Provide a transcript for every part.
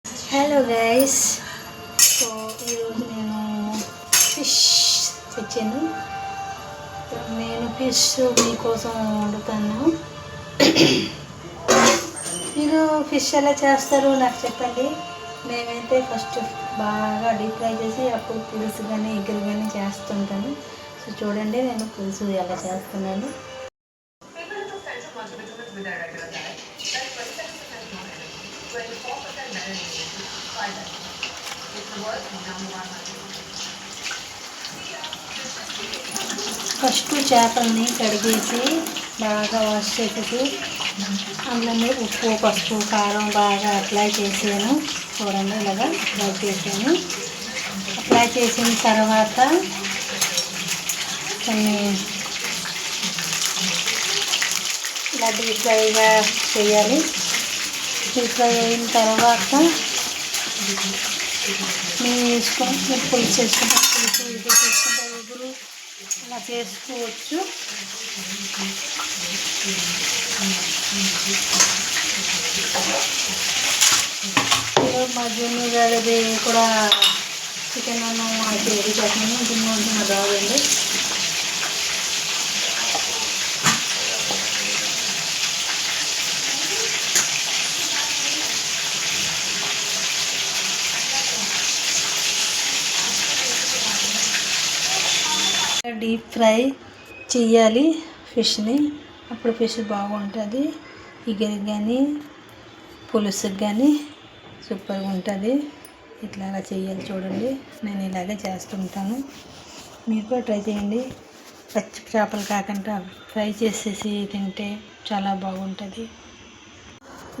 Hello guys. So ఈరోజు నేను fish తెచ్చాను. నేను ఫిష్ మీకోసం వండుతాను. మీరు ఫిష్ ఎలా చేస్తారు నాకు చెప్పండి. మేమైతే ఫస్ట్ బాగా డీప్ ఫ్రై చేసి అప్పుడు పులుసు కానీ ఎగురు కానీ చేస్తుంటాను. సో చూడండి నేను పులుసు ఎలా చేస్తున్నాను. ఫస్ట్ చేపల్ని కడిగేసి బాగా వాష్ చేసేసి అందులో ఉప్పు పసుపు కారం బాగా అప్లై చేసాను. చూడండి ఇలాగా అప్లై చేసాను. అప్లై చేసిన తర్వాత కొన్ని ఇలా డీప్ ఫ్రైగా చేయాలి. డీప్ ఫ్రై అయిన తర్వాత మేము వేసుకొని పులుసు వేసుకుంటే పులుసు ఇది చేసుకుంటే ఎగురు అలా చేసుకోవచ్చు. మా జున్ను గారిది కూడా చికెన్ అన్నం అయితే రెడీ చేస్తున్నాను. జున్ను ఉంటున్న రాదండి. డీప్ ఫ్రై చెయ్యాలి ఫిష్ని, అప్పుడు ఫిష్ బాగుంటుంది. ఇగరికి కానీ పులుసుకి కానీ సూపర్గా ఉంటుంది. ఇట్లా అలా చేయాలి. చూడండి నేను ఇలాగే చేస్తుంటాను. మీరు కూడా ట్రై చేయండి. పచ్చి చేపలు కాకుండా ఫ్రై చేసేసి తింటే చాలా బాగుంటుంది.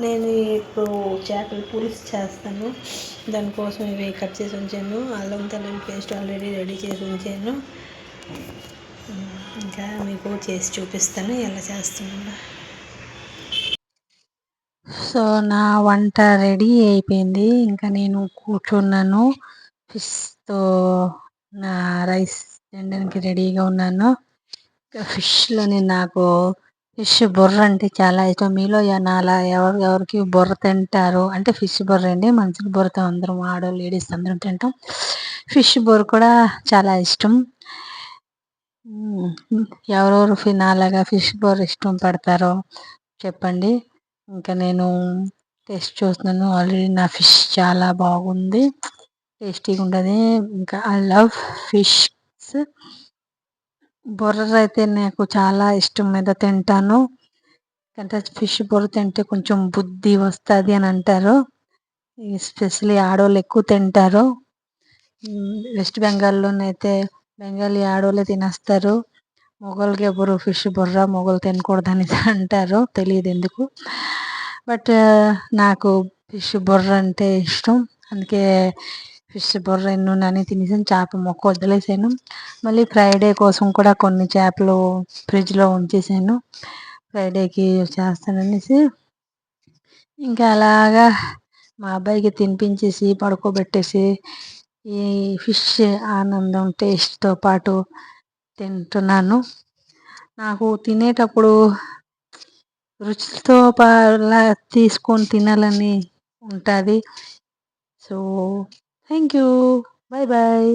నేను ఇప్పుడు చేపల పులుసు చేస్తాను. దానికోసం ఇవి కట్ చేసి ఉంచాను. అల్లం తెల్లని పేస్ట్ ఆల్రెడీ రెడీ చేసి ఉంచాను. ఇంకా మీకు చేసి చూపిస్తాను ఎలా చేస్తున్నాను. సో నా వంట రెడీ అయిపోయింది. ఇంకా నేను కూర్చున్నాను. ఫిష్తో నా రైస్ తినడానికి రెడీగా ఉన్నాను. ఫిష్లోని నాకు ఫిష్ బుర్ర అంటే చాలా ఇష్టం. మీలో నాలా ఎవరికి బుర్ర తింటారు అంటే ఫిష్ బుర్ర అండి. మనుషుల బుర్రతో అందరం ఆడవాళ్ళు లేడీస్ అందరం తింటాం. ఫిష్ బుర్ర కూడా చాలా ఇష్టం. ఎవరెవరు నాలాగా ఫిష్ బుర్ర ఇష్టం పడతారో చెప్పండి. ఇంకా నేను టేస్ట్ చూస్తున్నాను. ఆల్రెడీ నా ఫిష్ చాలా బాగుంది, టేస్టీగా ఉంటుంది. ఇంకా ఐ లవ్ ఫిష్. బుర్ర అయితే నాకు చాలా ఇష్టం మీద తింటాను. అంటే ఫిష్ బుర్ర తింటే కొంచెం బుద్ధి వస్తుంది అని అంటారు. ఎస్పెషలీ ఆడవాళ్ళు ఎక్కువ తింటారు. వెస్ట్ బెంగాల్లోనైతే బెంగాలీ ఆడవాళ్ళే తినేస్తారు. మొగోళ్ళకి ఎవరు ఫిష్ బుర్ర మొగలు తినకూడదని అంటారు, తెలియదు ఎందుకు. బట్ నాకు ఫిష్ బుర్ర అంటే ఇష్టం. అందుకే ఫిష్ బుర్ర ఎన్నున్నాని తినేసాను. చేప మొక్క వదిలేసాను. మళ్ళీ ఫ్రైడే కోసం కూడా కొన్ని చేపలు ఫ్రిడ్జ్లో ఉంచేసాను. ఫ్రైడేకి చేస్తాననేసి ఇంకా అలాగా మా అబ్బాయికి తినిపించేసి పడుకోబెట్టేసి ఈ ఫిష్ ఆనందం టేస్ట్తో పాటు తింటున్నాను. నాకు తినేటప్పుడు రుచితో తీసుకొని తినాలని ఉంటుంది. So thank you. Bye bye.